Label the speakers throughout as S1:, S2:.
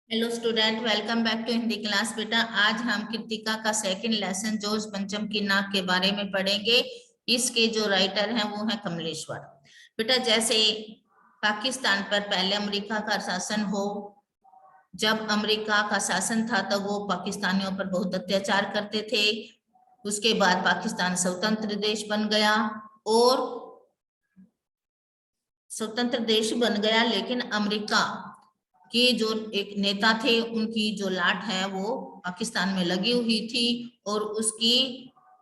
S1: Hello student, welcome back to Hindi class. बेटा आज हम कृतिका का सेकंड लेसन जॉर्ज पंचम की नाक के बारे में पढ़ेंगे। इसके जो राइटर हैं वो है कमलेश्वर। बेटा जैसे पाकिस्तान पर पहले अमेरिका का शासन हो, जब अमेरिका का शासन था तो वो पाकिस्तानियों पर बहुत अत्याचार करते थे। उसके बाद पाकिस्तान स्वतंत्र देश बन गया और स्वतंत्र देश बन गया, लेकिन अमेरिका के जो एक नेता थे उनकी जो लाट है वो पाकिस्तान में लगी हुई थी और उसकी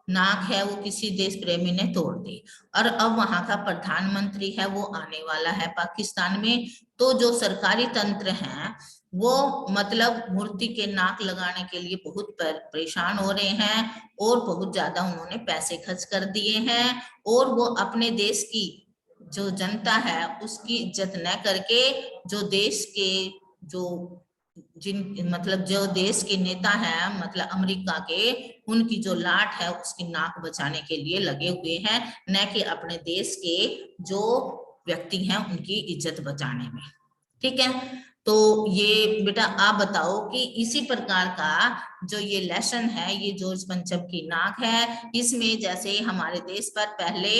S1: नाक है वो किसी देश प्रेमी ने तोड़ दी। और अब वहां का प्रधानमंत्री है वो आने वाला है पाकिस्तान में। तो जो सरकारी तंत्र है वो मतलब मूर्ति के नाक लगाने के लिए बहुत परेशान हो रहे हैं और बहुत ज्यादा उन्होंने पैसे खर्च कर दिए हैं। और वो अपने देश की जो जनता है उसकी इज्जत न करके जो देश के जो जिन मतलब जो देश के नेता हैं मतलब अमेरिका के, उनकी जो लाट है उसकी नाक बचाने के लिए लगे हुए हैं, न कि अपने देश के जो व्यक्ति हैं उनकी इज्जत बचाने में। ठीक है, तो ये बेटा आप बताओ कि इसी प्रकार का जो ये लेसन है ये जॉर्ज पंचम की नाक है। इसमें जैसे हमारे देश पर पहले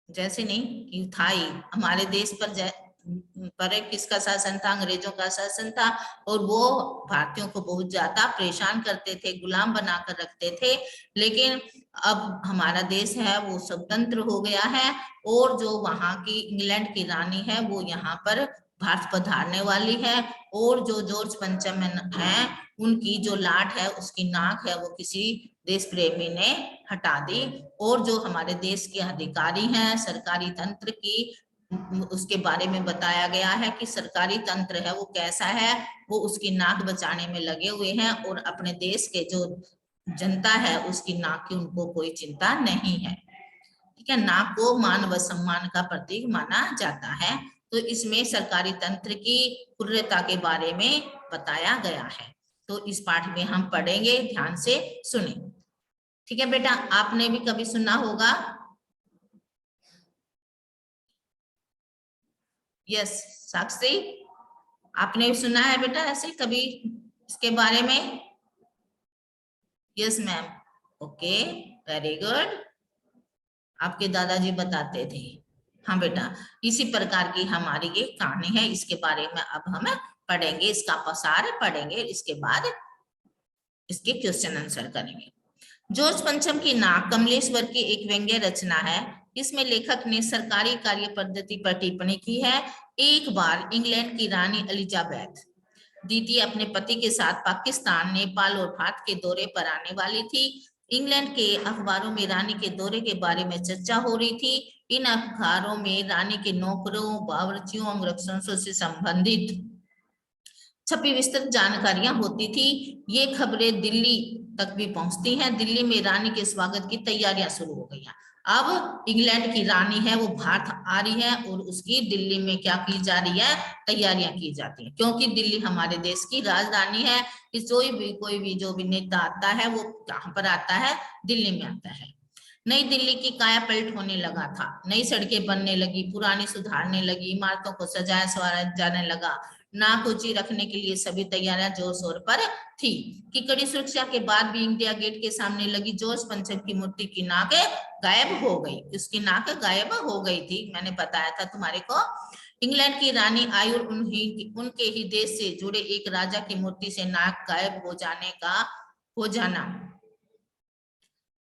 S1: जैसे नहीं कि था ही हमारे देश पर किसका शासन था, अंग्रेजों का शासन था और वो भारतीयों को बहुत ज्यादा परेशान करते थे, गुलाम बनाकर रखते थे। लेकिन अब हमारा देश है वो स्वतंत्र हो गया है और जो वहां की इंग्लैंड की रानी है वो यहाँ पर भारत पधारने वाली है। और जो जॉर्ज पंचम है उनकी जो लाट है उसकी नाक है वो किसी देश प्रेमी ने हटा दी। और जो हमारे देश के अधिकारी हैं सरकारी तंत्र की, उसके बारे में बताया गया है कि सरकारी तंत्र है वो कैसा है, वो उसकी नाक बचाने में लगे हुए हैं और अपने देश के जो जनता है उसकी नाक की उनको कोई चिंता नहीं है। ठीक है, नाक को मान व सम्मान का प्रतीक माना जाता है। तो इसमें सरकारी तंत्र की क्रूरता के बारे में बताया गया है। तो इस पाठ में हम पढ़ेंगे, ध्यान से सुने। ठीक है बेटा, आपने भी कभी सुना होगा। यस साक्षी, आपने भी सुना है बेटा ऐसे कभी इसके बारे में? Yes ma'am, okay, very good, आपके दादाजी बताते थे। हाँ बेटा, इसी प्रकार की हमारी ये कहानी है, इसके बारे में अब हम पढ़ेंगे, इसका पसार पढ़ेंगे, इसके बाद इसके क्वेश्चन आंसर करेंगे। जॉर्ज पंचम की नाक कमलेश्वर की एक व्यंग्य रचना है। इसमें लेखक ने सरकारी कार्य पद्धति पर टिप्पणी की है। एक बार इंग्लैंड की रानी एलिजाबेथ द्वितीय अपने पति के साथ पाकिस्तान, नेपाल और भारत के दौरे पर आने वाली थी। इंग्लैंड के अखबारों में रानी के दौरे के बारे में चर्चा हो रही थी। इन अखबारों में रानी के नौकरों, बावर्चियों, अंगरक्षकों से संबंधित छपी विस्तृत जानकारियां होती थी। ये खबरें दिल्ली तक भी पहुंचती हैं। दिल्ली में रानी के स्वागत की तैयारियां शुरू हो गई हैं। अब इंग्लैंड की रानी है वो भारत आ रही है और उसकी दिल्ली में क्या की जा रही है, तैयारियां की जाती हैं, क्योंकि दिल्ली हमारे देश की राजधानी है। कोई भी जो भी नेता आता है वो कहाँ पर आता है, दिल्ली में आता है। नई दिल्ली की काया पलट होने लगा था। नई सड़कें बनने लगी, पुरानी सुधारने लगी, इमारतों को सजाया संवारा जाने लगा। नाक ऊंची रखने के लिए सभी तैयारियां जोर शोर पर थी कि कड़ी सुरक्षा के बाद भी इंडिया गेट के सामने लगी जॉर्ज पंचम की मूर्ति की नाक गायब हो गई। उसकी नाक गायब हो गई थी, मैंने बताया था तुम्हारे को। इंग्लैंड की रानी आई और उनके ही देश से जुड़े एक राजा की मूर्ति से नाक गायब हो जाना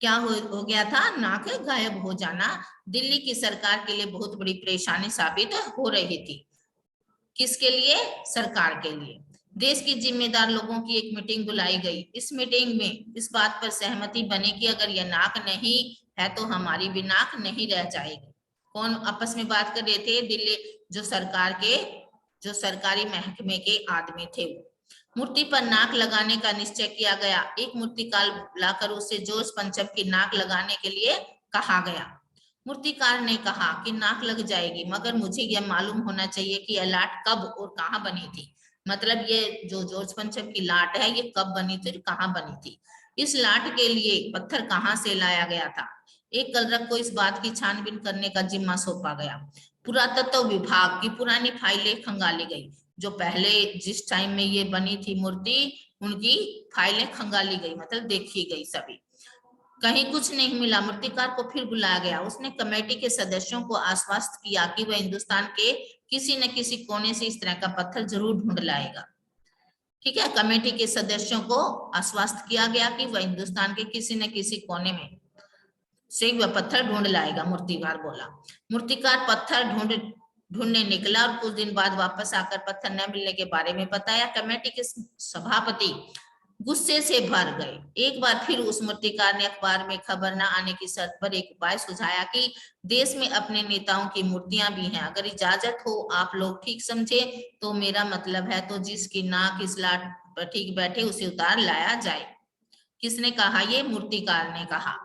S1: क्या हो गया था, नाक गायब हो जाना दिल्ली की सरकार के लिए बहुत बड़ी परेशानी साबित हो रही थी। किसके लिए? सरकार के लिए। देश के जिम्मेदार लोगों की एक मीटिंग बुलाई गई। इस मीटिंग में इस बात पर सहमति बनी कि अगर यह नाक नहीं है तो हमारी भी नाक नहीं रह जाएगी। कौन आपस में बात कर रहे थे? दिल्ली जो सरकार के जो सरकारी महकमे के आदमी थे। मूर्ति पर नाक लगाने का निश्चय किया गया। एक मूर्तिकार लाकर उसे जॉर्ज पंचम की नाक लगाने के लिए कहा गया। मूर्तिकार ने कहा कि नाक लग जाएगी, मगर मुझे यह मालूम होना चाहिए कि यह लाट कब और कहाँ बनी थी। मतलब ये जो जॉर्ज पंचम की लाट है ये कब बनी थी, कहाँ बनी थी। इस लाट के लिए पत्थर कहाँ से लाया गया था। एक कलरक को इस बात की छानबीन करने का जिम्मा सौंपा गया। पुरातत्व विभाग की पुरानी फाइलें खंगाली गई। जो पहले जिस टाइम में ये बनी थी मूर्ति, उनकी फाइलें खंगाली गई, मतलब देखी गई सभी। कहीं कुछ नहीं मिला, मूर्तिकार को फिर बुलाया गया। उसने कमेटी के सदस्यों को आश्वस्त किया कि वह हिंदुस्तान के किसी न किसी कोने से इस तरह का पत्थर जरूर ढूंढ लाएगा। ठीक है, कमेटी के सदस्यों को आश्वस्त किया गया कि वह हिंदुस्तान के किसी न किसी कोने में से वह पत्थर ढूंढ लाएगा, मूर्तिकार बोला। मूर्तिकार पत्थर ढूंढने निकला और कुछ दिन बाद वापस आकर पत्थर न मिलने के बारे में बताया। कमेटी के सभापति गुस्से से भर गए। एक बार फिर उस मूर्तिकार ने अखबार में खबर न आने की शर्त पर एक उपाय सुझाया कि देश में अपने नेताओं की मूर्तियां भी हैं, अगर इजाजत हो आप लोग ठीक समझे तो मेरा मतलब है तो जिसकी नाक इस लाट पर ठीक बैठे उसे उतार लाया जाए। किसने कहा? ये मूर्तिकार ने कहा।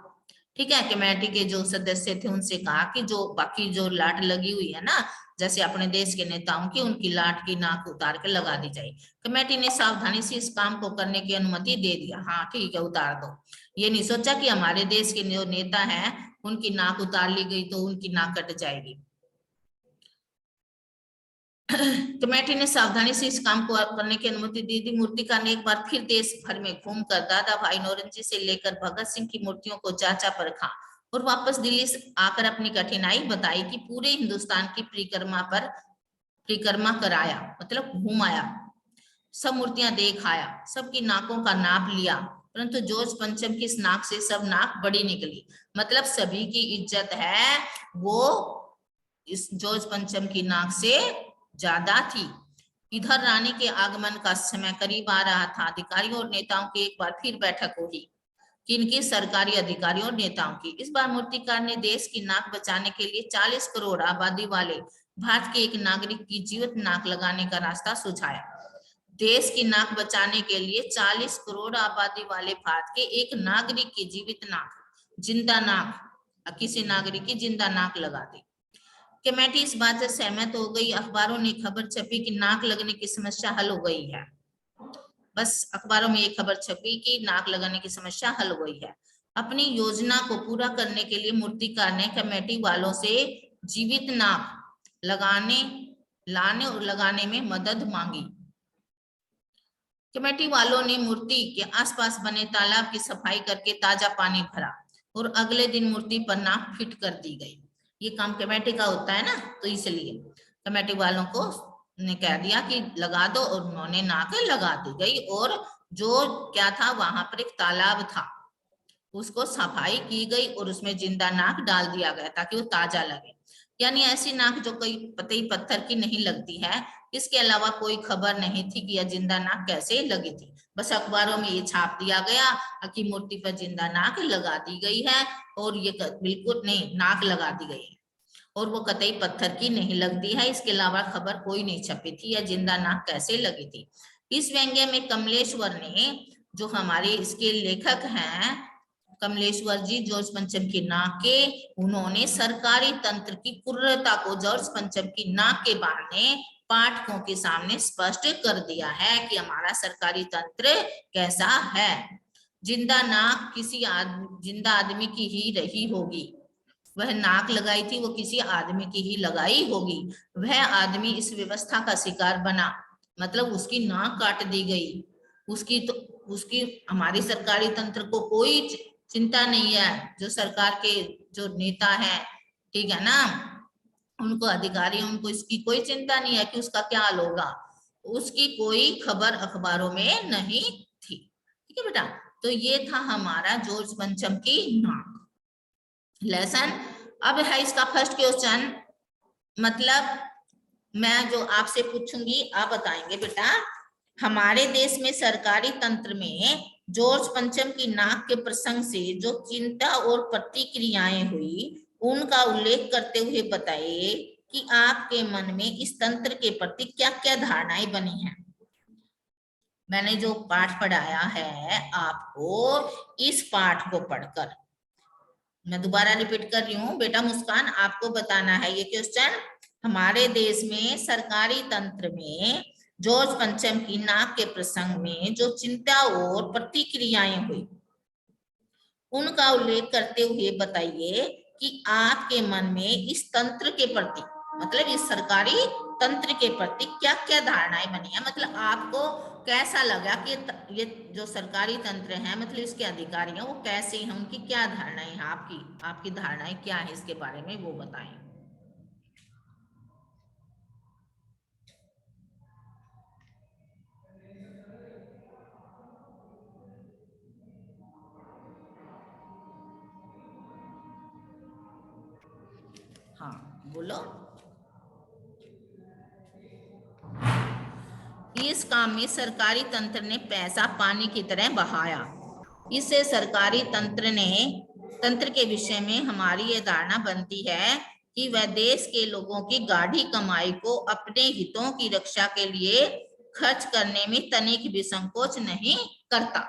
S1: ठीक है, कमेटी के जो सदस्य थे उनसे कहा कि जो बाकी जो लाट लगी हुई है ना, जैसे अपने देश के नेताओं की, उनकी लाट की नाक उतार के लगा दी जाए। कमेटी ने सावधानी से इस काम को करने की अनुमति दे दिया। हाँ ठीक है, उतार दो। ये नहीं सोचा कि हमारे देश के जो नेता हैं उनकी नाक उतार ली गई तो उनकी नाक कट जाएगी। कमेटी ने सावधानी से इस काम को करने की अनुमति दी थी। मूर्तिकार ने एक बार फिर देश भर में घूमकर दादा भाई नौरोजी से लेकर भगत सिंह की मूर्तियों को जांचा परखा और वापस दिल्ली से आकर अपनी कठिनाई बताई कि पूरे हिंदुस्तान की परिक्रमा कराया, मतलब घूम आया, सब मूर्तियां देख आया, सबकी नाकों का नाप लिया, परंतु जॉर्ज पंचम की इस नाक से सब नाक बड़ी निकली। मतलब सभी की इज्जत है, वो इस जॉर्ज पंचम की नाक से ज्यादा थी। इधर रानी के आगमन का समय करीब आ रहा था। अधिकारियों और नेताओं की एक बार फिर बैठक हुई। किनकी? सरकारी अधिकारियों और नेताओं की। इस बार मूर्तिकार ने देश की नाक बचाने के लिए 40 करोड़ आबादी वाले भारत के एक नागरिक की जीवित नाक लगाने का रास्ता सुझाया। देश की नाक बचाने के लिए 40 करोड़ आबादी वाले भारत के एक नागरिक की जीवित नाक, जिंदा नाक, किसी नागरिक की जिंदा नाक लगा दी। कमेटी इस बात से सहमत हो गई। अखबारों ने खबर छपी कि नाक लगने की समस्या हल हो गई है। बस अखबारों में ये खबर छपी कि नाक लगाने की समस्या हल हो गई है। अपनी योजना को पूरा करने के लिए मूर्तिकार ने कमेटी वालों से जीवित नाक लाने और लगाने में मदद मांगी। कमेटी वालों ने मूर्ति के आसपास बने तालाब की सफाई करके ताजा पानी भरा और अगले दिन मूर्ति पर नाक फिट कर दी गई। ये काम कमेटी का होता है ना, तो इसलिए कमेटी वालों को ने कह दिया कि लगा दो और उन्होंने नाक लगा दी गई। और जो क्या था, वहां पर एक तालाब था, उसको सफाई की गई और उसमें जिंदा नाक डाल दिया गया ताकि वो ताजा लगे। यानी ऐसी नाक जो कोई पत्थर की नहीं लगती है। इसके अलावा कोई खबर नहीं थी कि यह जिंदा नाक कैसे लगी थी। बस अखबारों में ये छाप दिया गया कि मूर्ति पर जिंदा नाक लगा दी गई है और ये बिल्कुल नहीं, नाक लगा दी गई है और वो कतई पत्थर की नहीं लगती है। इसके अलावा खबर कोई नहीं छपी थी या जिंदा नाक कैसे लगी थी। इस व्यंग्य में कमलेश्वर ने, जो हमारे इसके लेखक हैं कमलेश्वर जी, जॉर्ज पंचम की नाक के, उन्होंने सरकारी तंत्र की क्रूरता को जॉर्ज पंचम की नाक के बहाने पाठकों के सामने स्पष्ट कर दिया है कि हमारा सरकारी तंत्र कैसा है। जिंदा नाक किसी जिंदा आदमी की ही रही होगी। वह नाक लगाई थी वो किसी आदमी की ही लगाई होगी। वह आदमी इस व्यवस्था का शिकार बना, मतलब उसकी नाक काट दी गई। उसकी हमारी सरकारी तंत्र को कोई चिंता नहीं है। जो सरकार के जो नेता है, ठीक है ना, उनको अधिकारी, उनको इसकी कोई चिंता नहीं है कि उसका क्या हाल होगा। उसकी कोई खबर अखबारों में नहीं थी। ठीक है बेटा, तो ये था हमारा जॉर्ज पंचम की नाक लेसन। अब है इसका फर्स्ट क्वेश्चन, मतलब मैं जो आपसे पूछूंगी आप बताएंगे बेटा। हमारे देश में सरकारी तंत्र में जॉर्ज पंचम की नाक के प्रसंग से जो चिंता और प्रतिक्रियाएं हुई उनका उल्लेख करते हुए बताइए कि आपके मन में इस तंत्र के प्रति क्या क्या धारणाएं बनी हैं। मैंने जो पाठ पढ़ाया है आपको, इस पाठ को पढ़कर मैं दोबारा रिपीट कर रही हूँ बेटा मुस्कान, आपको बताना है ये क्वेश्चन। हमारे देश में सरकारी तंत्र में जॉर्ज पंचम की नाक के प्रसंग में जो चिंता और प्रतिक्रियाएं हुई उनका उल्लेख करते हुए बताइए कि आपके मन में इस तंत्र के प्रति, मतलब इस सरकारी तंत्र के प्रति क्या क्या धारणाएं बनी है, मतलब आपको कैसा लगा कि ये जो सरकारी तंत्र है मतलब इसके अधिकारी हैं वो कैसे हैं, उनकी क्या धारणाएं हैं, आपकी धारणाएं क्या है इसके बारे में वो बताएं। हाँ बोलो। इस काम में सरकारी तंत्र ने पैसा पानी की तरह बहाया। इससे सरकारी तंत्र के विषय में हमारी ये धारणा बनती है कि वह देश के लोगों की गाढ़ी कमाई को अपने हितों की रक्षा के लिए खर्च करने में तनिक भी संकोच नहीं करता।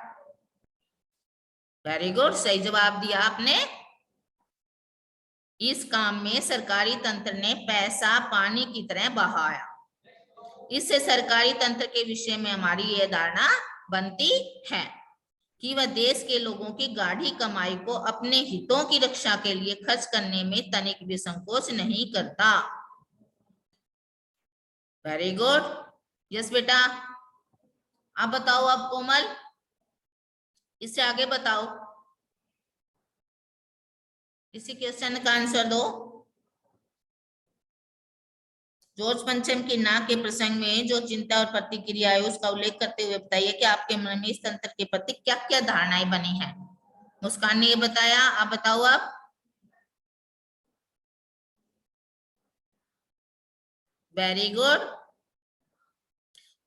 S1: वेरी गुड, सही जवाब दिया आपने। इस काम में सरकारी तंत्र ने पैसा पानी की तरह बहाया। इससे सरकारी तंत्र के विषय में हमारी यह धारणा बनती है कि वह देश के लोगों की गाढ़ी कमाई को अपने हितों की रक्षा के लिए खर्च करने में तनिक भी संकोच नहीं करता। वेरी गुड, यस बेटा। आप बताओ, अब कोमल इससे आगे बताओ, इसी क्वेश्चन का आंसर दो। जॉर्ज पंचम की नाक के प्रसंग में जो चिंता और प्रतिक्रिया है उसका उल्लेख करते हुए बताइए कि आपके मन में इस तंत्र के प्रति क्या क्या धारणाएं बनी हैं। मुस्कान ने ये बताया, आप बताओ आप। Very good.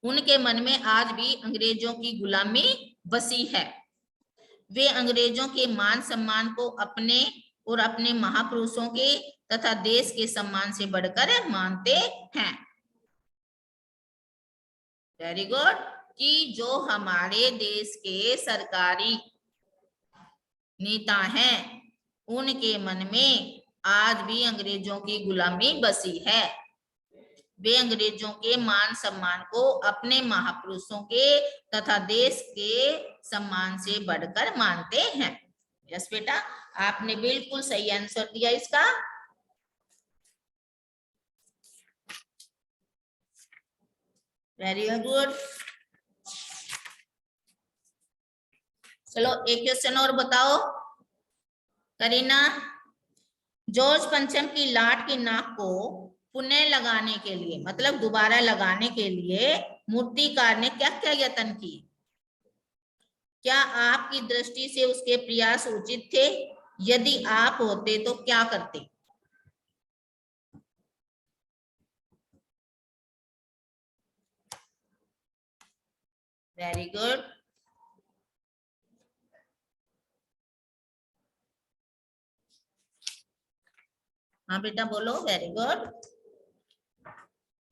S1: उनके मन में आज भी अंग्रेजों की गुलामी बसी है। वे अंग्रेजों के मान सम्मान को अपने और अपने महापुरुषों के तथा देश के सम्मान से बढ़कर मानते हैं। Very good. कि जो हमारे देश के सरकारी नेता हैं उनके मन में आज भी अंग्रेजों की गुलामी बसी है। वे अंग्रेजों के मान सम्मान को अपने महापुरुषों के तथा देश के सम्मान से बढ़कर मानते हैं। यस बेटा, आपने बिल्कुल सही आंसर दिया इसका। Very good. चलो एक क्वेश्चन और बताओ करीना। जॉर्ज पंचम की लाट की नाक को पुनः लगाने के लिए मतलब दोबारा लगाने के लिए मूर्तिकार ने क्या क्या यत्न किए? क्या आपकी दृष्टि से उसके प्रयास उचित थे? यदि आप होते तो क्या करते? Very good. हाँ बेटा बोलो। Very good.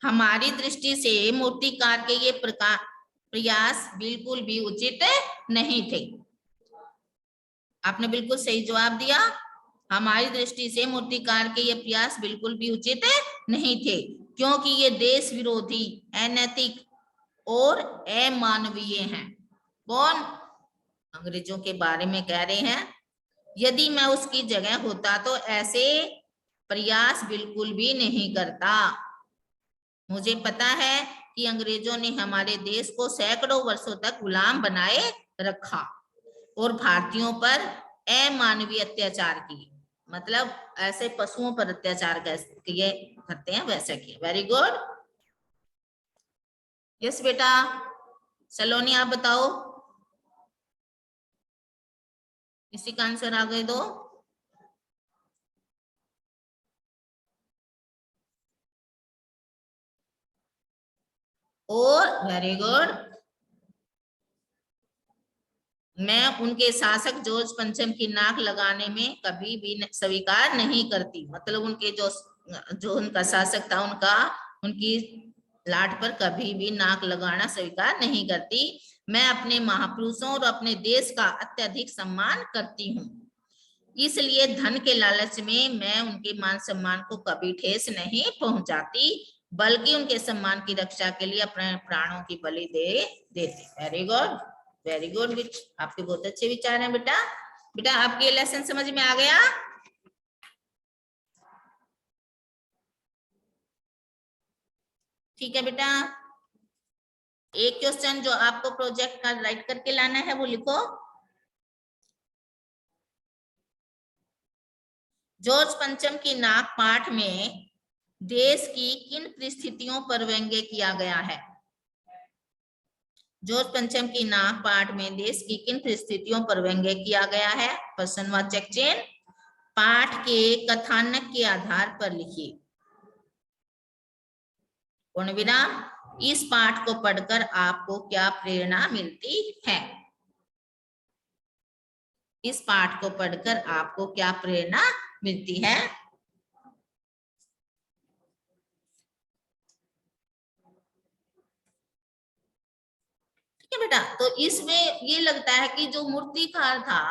S1: हमारी दृष्टि से मूर्तिकार के ये प्रयास बिल्कुल भी उचित नहीं थे। आपने बिल्कुल सही जवाब दिया। हमारी दृष्टि से मूर्तिकार के ये प्रयास बिल्कुल भी उचित नहीं थे क्योंकि ये देश विरोधी, अनैतिक और अमानवीय हैं। कौन? अंग्रेजों के बारे में कह रहे हैं। यदि मैं उसकी जगह होता तो ऐसे प्रयास बिल्कुल भी नहीं करता। मुझे पता है कि अंग्रेजों ने हमारे देश को सैकड़ों वर्षों तक गुलाम बनाए रखा और भारतीयों पर अमानवीय अत्याचार किए, मतलब ऐसे पशुओं पर अत्याचार किए करते हैं वैसे किए। Very good. यस बेटा। सलोनी आप बताओ, इसी का आंसर आगे दो। और वेरी गुड। मैं उनके शासक जॉर्ज पंचम की नाक लगाने में कभी भी स्वीकार नहीं करती, मतलब उनके जो उनका शासक था उनकी लाट पर कभी भी नाक लगाना स्वीकार नहीं करती। मैं अपने महापुरुषों और अपने देश का अत्यधिक सम्मान करती हूँ, इसलिए धन के लालच में मैं उनके मान सम्मान को कभी ठेस नहीं पहुंचाती बल्कि उनके सम्मान की रक्षा के लिए अपने प्राणों की बलि दे देती। Very good, very good. आपके बहुत अच्छे विचार हैं बेटा। बेटा आपके ये लेसन समझ में आ गया? ठीक है बेटा, एक क्वेश्चन जो आपको प्रोजेक्ट का राइट करके लाना है वो लिखो। जॉर्ज पंचम की नाक पाठ में देश की किन परिस्थितियों पर व्यंग्य किया गया है? जॉर्ज पंचम की नाक पाठ में देश की किन परिस्थितियों पर व्यंग्य किया गया है? प्रश्नवाचक चिन्ह। पाठ के कथानक के आधार पर लिखिए। पूर्ण विराम। इस पाठ को पढ़कर आपको क्या प्रेरणा मिलती है? इस पाठ को पढ़कर आपको क्या प्रेरणा मिलती है? ठीक है बेटा, तो इसमें ये लगता है कि जो मूर्तिकार था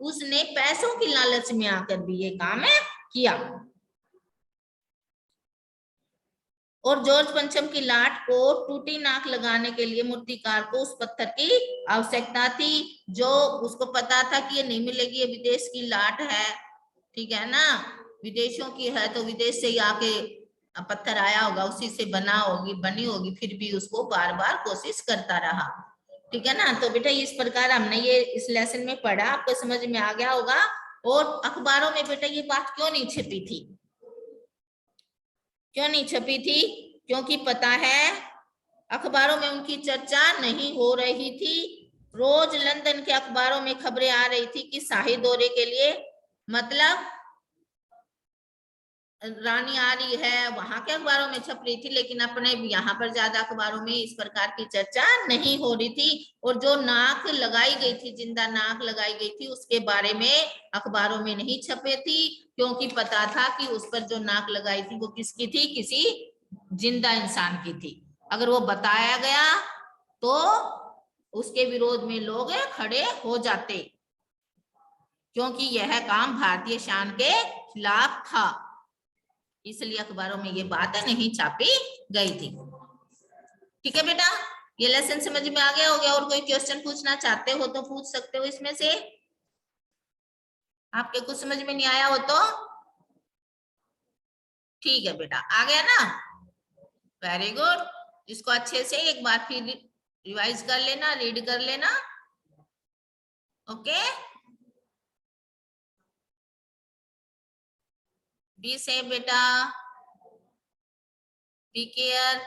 S1: उसने पैसों की लालच में आकर भी ये काम किया, और जॉर्ज पंचम की लाट को टूटी नाक लगाने के लिए मूर्तिकार को उस पत्थर की आवश्यकता थी, जो उसको पता था कि ये नहीं मिलेगी, ये विदेश की लाट है, ठीक है ना, विदेशों की है, तो विदेश से ही आके पत्थर आया होगा, उसी से बनी होगी, फिर भी उसको बार बार कोशिश करता रहा। ठीक है ना, तो बेटा इस प्रकार हमने ये इस लेसन में पढ़ा, आपको समझ में आ गया होगा। और अखबारों में बेटा ये बात क्यों नहीं छपी थी? क्यों नहीं छपी थी? क्योंकि पता है अखबारों में उनकी चर्चा नहीं हो रही थी। रोज लंदन के अखबारों में खबरें आ रही थी कि शाही दौरे के लिए, मतलब रानी आ रही है, वहां के अखबारों में छप रही थी, लेकिन अपने यहाँ पर ज्यादा अखबारों में इस प्रकार की चर्चा नहीं हो रही थी। और जो नाक लगाई गई थी, जिंदा नाक लगाई गई थी, उसके बारे में अखबारों में नहीं छपे थी, क्योंकि पता था कि उस पर जो नाक लगाई थी वो किसकी थी? किसी जिंदा इंसान की थी। अगर वो बताया गया तो उसके विरोध में लोग खड़े हो जाते, क्योंकि यह काम भारतीय शान के खिलाफ था, इसलिए अखबारों में ये बात नहीं छापी गई थी। ठीक है बेटा, ये लेसन समझ में आ गया हो गया? और कोई क्वेश्चन पूछना चाहते हो तो पूछ सकते हो इसमें से, आपके कुछ समझ में नहीं आया हो तो। ठीक है बेटा, आ गया ना? Very good. इसको अच्छे से एक बार फिर रिवाइज कर लेना, रीड कर लेना। ओके, बी सेफ बेटा, बी केयर।